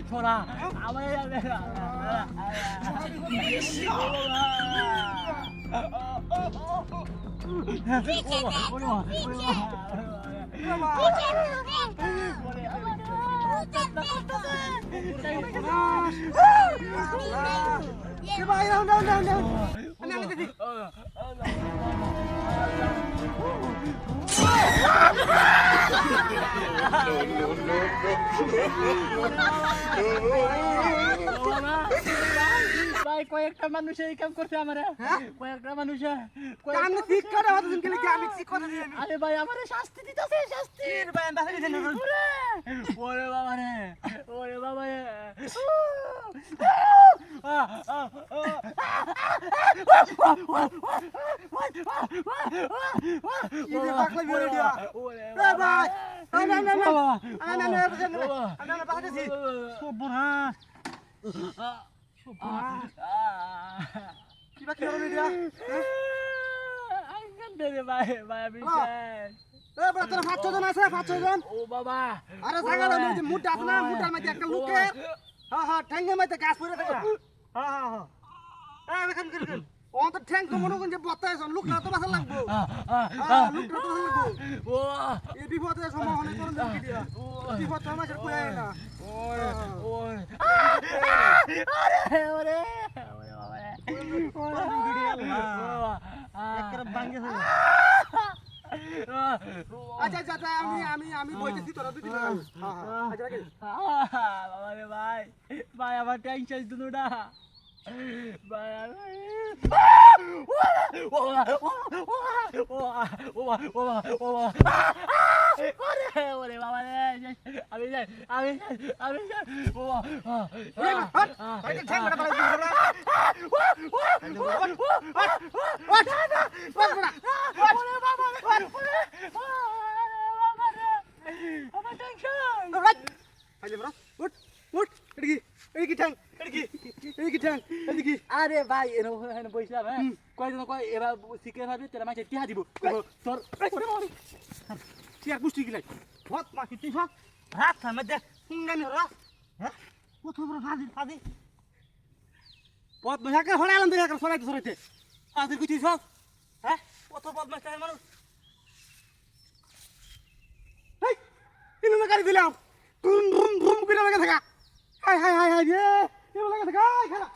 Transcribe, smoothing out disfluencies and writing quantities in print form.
छोरा ভাই কয়েকটা মানুষ এই কাম করছে আমারে কয়েকটা মানুষ আমি ঠিক করে হতো তুমি কি আমি ঠিক করে দিই আরে ভাই আমারে শাস্তি দিতেছে শাস্তি ভাই আমি বাসা দিছেন ওরে বাবা রে ওরে বাবা রে ইনি পাগলা বিয়ে দিয়া এ ভাই না না না না না না বাসা দিছি সর্বনাশ কি বাকি হলো দিয়া আঙ্গন ভাই ভাই আমি এ বড় তোর 5-6 জন আছে 5-6 জন ও বাবা আরে জায়গাটা নেই যে মুডটা আছে না মুডটার মধ্যে একটা লুকে হ্যাঁ হ্যাঁ ঠ্যাঙ্গের মধ্যে গাছ পড়ে থাকে হ্যাঁ হ্যাঁ হ্যাঁ এই দেখেন দেখেন ও তো ঠ্যাঙ্গ মনে কোন যে বতাইছ লুকটা তো বাসা লাগবো লুকটা তো বাসা লাগবো ও এই বিপদে সমাধান করুন কি দিয়া বিপদ তো আমাদের কই আয় না ওরে ওরে আরে ওরে আচ্ছা আচ্ছা আমি বইতেছি তোরা দুই দিন আচ্ছা রাখি বাবা রে ভাই ভাই আমার টেনশন দুনুটা ভাই ওরে বাবা রে আমি যাই আমি যাই ও আরে ভাই এনে বসলাম হ্যাঁ কয়জন কয় এবার শিখে ভাবি তোরা মাঝে টিহা দিব তোর টিয়ার পুষ্টি গিলাই হত মাছি তুই সব রাত থামে দে হুঙ্গানি হরা হ্যাঁ কত বড় ফাজি পথ বসাকে হড়ালাম দেখে সরাইতে সরাইতে আজ কিছু সব হ্যাঁ কত বদমাশ থাকে মানুষ এই ইনো গাড়ি দিলাম ভুম ভুম ভুম করে লাগা থাকা হাই হাই হাই হাই রে এগুলো লাগা থাকা খারাপ